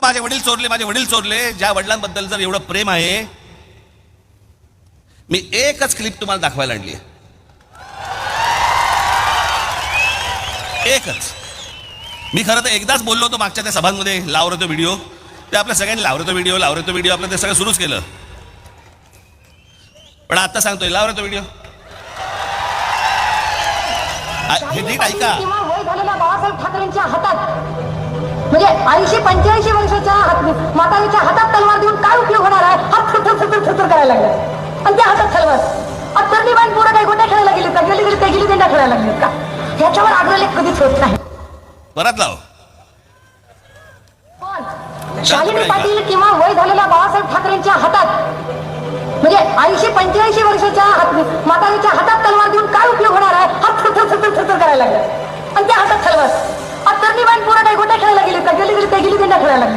माझे वडील चोरले. ज्या वडिलांबद्दल जर एवढं प्रेम आहे, मी एकच क्लिप तुम्हाला दाखवायला आणली आहे. एकच. मी खरं तर एकदाच बोललो होतो मागच्या त्या सभांमध्ये, लावतो तो व्हिडिओ. ते आपल्या सगळ्यांनी लावतो व्हिडिओ आपलं ते सगळं सुरूच केलं. पण आता सांगतोय, लावतो तो व्हिडिओ. हे नीट ऐका. वय झालेल्या बाळासाहेब ठाकरेंच्या हातात, म्हणजे 80-85 वर्षाच्या माताजीच्या हातात तलवार देऊन काय उपयोग होणार आहे? हात थरथर करायला लागले आणि त्या हातात तलवार. तरुणी बाई पोरं काही गोट्या खेळायला गेली का? गेली त्यांना खेळायला लागलीत का? ह्याच्यावर आग्रह कधीच होत नाही. परत लाव. पण शालिनी पाटील किंवा वय झालेल्या बाळासाहेब ठाकरेंच्या हातात, म्हणजे 80-85 वर्षाच्या माताजीच्या हातात तलवार देऊन काय उपयोग होणार आहे? हात थरथर करायला लागले आणि त्या हातात तलवार. तरुणी बाई पोरं काही गोट्या खेळायला गेली का? गेली त्यांना खेळायला लागली.